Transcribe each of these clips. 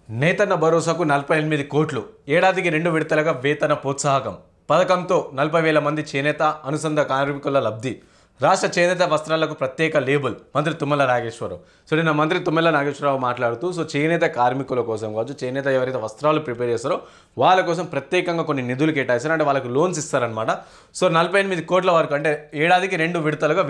నేతన్న భరోసాకు 48 కోట్లు ఏడాదికి 2 విడతలుగా వేతన ప్రోత్సాహకం పథకంతో 40,000 మంది చేనేత అనుబంధ కార్మికుల లబ్ధి రాష్ట్ర చేనేత వస్త్రాలకు ప్రత్యేక లేబుల్ మంత్రి తుమ్మల నాగేశ్వరరావు. సో నిన్న మంత్రి తుమ్మల నాగేశ్వరరావు మాట్లాడుతూ చేనేత కార్మికుల కోసం కావచ్చు, చేనేత ఎవరైతే వస్త్రాలు ప్రిపేర్ చేస్తారో వాళ్ళ కోసం ప్రత్యేకంగా కొన్ని నిధులు కేటాయిస్తారు, అంటే వాళ్ళకి లోన్స్ ఇస్తారనమాట. సో 48 కోట్ల వరకు, అంటే ఏడాదికి 2 విడతలుగా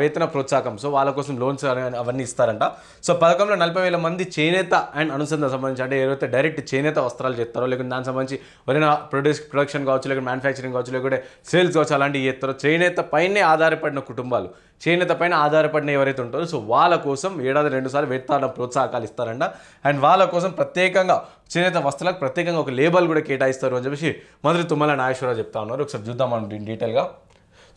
వేతన ప్రోత్సాహకం, సో వాళ్ళ కోసం లోన్స్ అవన్నీ ఇస్తారంట. సో పథకంలో 40,000 మంది చేనేత అండ్ అనుసంధానం సంబంధించి, అంటే ఎవరైతే డైరెక్ట్ చేనేత వస్త్రాలు చేస్తారో, లేకుంటే దానికి సంబంధించి ఎవరైనా ప్రొడక్షన్ కావచ్చు, లేకుంటే మ్యానుఫ్యాక్చరింగ్ కావచ్చు, లేకుంటే సేల్స్ కావచ్చు, అలాంటివి చేస్తారో చేనేత పైనే ఆధారపడిన కుటుంబాలు, చేనేత పైన ఆధారపడిన ఎవరైతే ఉంటారో సో వాళ్ళ కోసం ఏడాది 2 సార్లు వేతన ప్రోత్సాహకాలు ఇస్తారంట. అండ్ వాళ్ళ కోసం ప్రత్యేకంగా చేనేత వస్త్రాలకు ప్రత్యేకంగా ఒక లేబుల్ కూడా కేటాయిస్తారు అని చెప్పేసి మంత్రి తుమ్మల నాగేశ్వరరావు చెప్తా ఉన్నారు. ఒకసారి చూద్దాం మనం డీటెయిల్గా.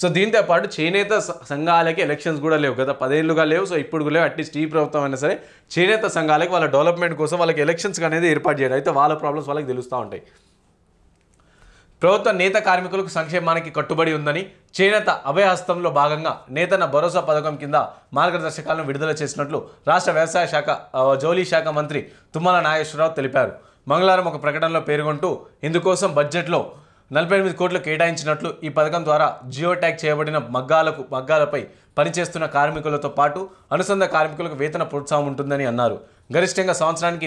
సో దీంతో పాటు చేనేత సంఘాలకి ఎలక్షన్స్ కూడా లేవు, గత 10 ఏళ్ళుగా లేవు. సో ఇప్పుడు లేవు. అట్లీస్ట్ ఈ ప్రభుత్వం అయినా సరే చేనేత సంఘాలకి వాళ్ళ డెవలప్మెంట్ కోసం వాళ్ళకి ఎలక్షన్స్ అనేది ఏర్పాటు చేయడం, అయితే వాళ్ళ ప్రాబ్లమ్స్ వాళ్ళకి తెలుస్తూ ఉంటాయి. ప్రభుత్వం నేత కార్మికులకు సంక్షేమానికి కట్టుబడి ఉందని, చేనేత అభయహస్తంలో భాగంగా నేతన్న భరోసా పథకం కింద మార్గదర్శకాలను విడుదల చేసినట్లు రాష్ట్ర వ్యవసాయ శాఖ జౌళి శాఖ మంత్రి తుమ్మల నాగేశ్వరరావు తెలిపారు. మంగళవారం ఒక ప్రకటనలో పేర్కొంటూ ఇందుకోసం బడ్జెట్లో 48 కోట్లు కేటాయించినట్లు, ఈ పథకం ద్వారా జియో ట్యాగ్ చేయబడిన మగ్గాలపై పనిచేస్తున్న కార్మికులతో పాటు అనుబంధ కార్మికులకు వేతన ప్రోత్సాహం ఉంటుందని అన్నారు. గరిష్టంగా సంవత్సరానికి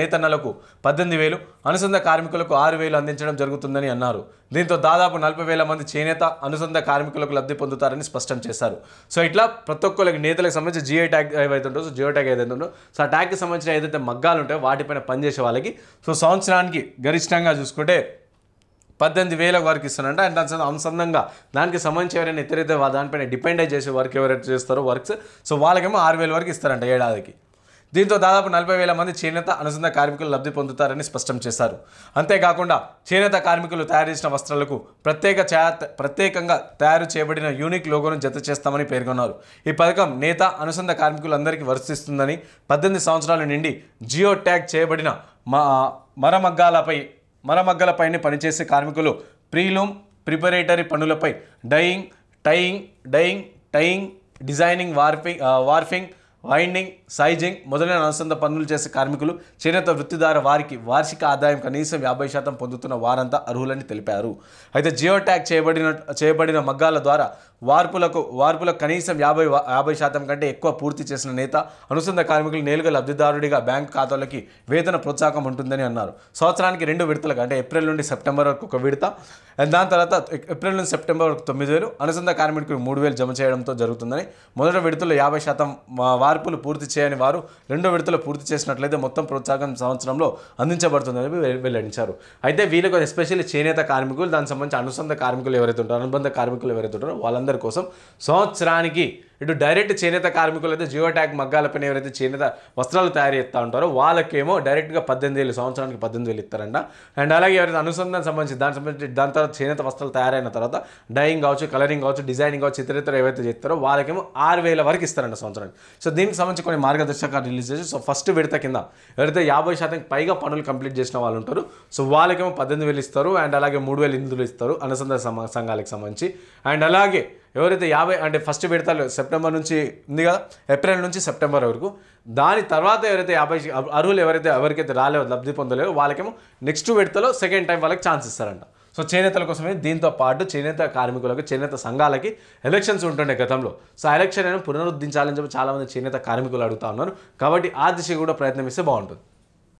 నేతన్నలకు 18,000, అనుబంధ కార్మికులకు 6,000 అందించడం జరుగుతుందని అన్నారు. దీంతో దాదాపు 40,000 మంది చేనేత అనుబంధ కార్మికులకు లబ్ధి పొందుతారని స్పష్టం చేశారు. సో ఇట్లా ప్రతి ఒక్కరికి నేతలకు సంబంధించి జియో ట్యాగ్ ఏవైతే ఉంటుందో, సో జియో ట్యాగ్ ఏదైతే ఉందో, సో ఆ ట్యాగ్కి సంబంధించిన ఏదైతే మగ్గాలు ఉంటాయో వాటిపైన పనిచేసే వాళ్ళకి సో సంవత్సరానికి గరిష్టంగా చూసుకుంటే 18,000 వరకు ఇస్తారంట. అండ్ దాని అనుసంధంగా దానికి సంబంధించి ఎవరైనా ఇతరైతే దానిపైన డిపెండ్ అయి చేసే వర్క్ ఎవరైతే చేస్తారో వర్క్స్, సో వాళ్ళకేమో 6,000 వరకు ఇస్తారంట ఏడాదికి. దీంతో దాదాపు 40,000 మంది చేనేత అనుబంధ కార్మికులు లబ్ధి పొందుతారని స్పష్టం చేశారు. అంతేకాకుండా చేనేత కార్మికులు తయారు చేసిన వస్త్రాలకు ప్రత్యేకంగా తయారు చేయబడిన యూనిక్ లోగోను జత చేస్తామని పేర్కొన్నారు. ఈ పథకం నేత అనుబంధ కార్మికులందరికీ వర్తిస్తుందని, 18 సంవత్సరాల నుండి జియో ట్యాగ్ చేయబడిన మరమగ్గలపైనే పనిచేసే కార్మికులు ప్రీలూమ్ ప్రిపరేటరీ పనులపై టైయింగ్, డిజైనింగ్, వార్ఫింగ్, వైండింగ్, సైజింగ్ మొదలైన అనుబంధ పనులు చేసే కార్మికులు, చేనేత వృత్తిదారు వారికి వార్షిక ఆదాయం కనీసం 50% పొందుతున్న వారంతా అర్హులని తెలిపారు. అయితే జియో ట్యాగ్ చేయబడిన మగ్గాల ద్వారా వార్పులకు కనీసం 50% కంటే ఎక్కువ పూర్తి చేసిన నేత అనుబంధ కార్మికులు నేరుగా లబ్ధిదారుడిగా బ్యాంకు ఖాతాలకి వేతన ప్రోత్సాహం ఉంటుందని అన్నారు. సంవత్సరానికి 2 విడతలుగా, అంటే ఏప్రిల్ నుండి సెప్టెంబర్ వరకు ఒక విడత, దాని తర్వాత ఏప్రిల్ నుండి సెప్టెంబర్ వరకు 9,000, అనుబంధ కార్మికులకు 3,000 జమ చేయడంతో జరుగుతుందని, మొదటి విడతలో 50% వార్పులు పూర్తి చేయని వారు 2వ విడతలో పూర్తి చేసినట్లయితే మొత్తం ప్రోత్సాహం సంవత్సరంలో అందించబడుతుందని వెల్లడించారు. అయితే వీళ్ళకు ఎస్పెషల్లీ చేనేత కార్మికులు, దానికి సంబంధించి అనుబంధ కార్మికులు ఎవరైతే ఉంటారో, అనుబంధ కార్మికులు ఎవరైతే ఉంటారో వాళ్ళందరి కోసం సంవత్సరానికి ఇటు డైరెక్ట్ చేనేత కార్మికులు అయితే జియో ట్యాగ్ మగ్గాలపైన ఎవరైతే చేనేత వస్త్రాలు తయారు చేస్తూ ఉంటారో వాళ్ళకేమో డైరెక్ట్గా 18,000, సంవత్సరానికి 18,000 ఇస్తారంట. అండ్ అలాగే ఎవరైతే అనుసంధానం సంబంధించి దాని తర్వాత చేనేత వస్త్రాలు తయారైన తర్వాత డైయింగ్ కావచ్చు, కలరింగ్ కావచ్చు, డిజైనింగ్ కావచ్చు, ఇతర ఏవైతే చేస్తారో వాళ్ళకేమో 6,000 వరకు ఇస్తారంట సంవత్సరానికి. సో దీనికి సంబంధించి కొన్ని మార్గదర్శకాలు రిలీజ్ చేసి, సో ఫస్ట్ విడత కింద ఎవరైతే 50% పైగా పనులు కంప్లీట్ చేసిన వాళ్ళు ఉంటారు సో వాళ్ళకేమో 18,000 ఇస్తారు. అండ్ అలాగే 3,000 నిధులు ఇస్తారు అనుసంధాన సంఘాలకు సంబంధించి. అండ్ అలాగే ఎవరైతే 50, అంటే ఫస్ట్ విడతలు సెప్టెంబర్ నుంచి ఉంది కదా, ఏప్రిల్ నుంచి సెప్టెంబర్ వరకు, దాని తర్వాత ఎవరైతే 50 అర్హులు ఎవరికైతే రాలేవో, లబ్ధి పొందలేవో వాళ్ళకేమో నెక్స్ట్ విడతలో సెకండ్ టైం వాళ్ళకి ఛాన్స్ ఇస్తారంట. సో చేనేతల కోసమే. దీంతో పాటు చేనేత కార్మికులకు, చేనేత సంఘాలకి ఎలక్షన్స్ ఉంటుండే గతంలో, సో ఆ ఎలక్షన్ పునరుద్ధరించాలని చెప్పి చాలామంది చేనేత కార్మికులు అడుగుతా ఉన్నారు. కాబట్టి ఆ దిశ కూడా ప్రయత్నం ఇస్తే బాగుంటుంది.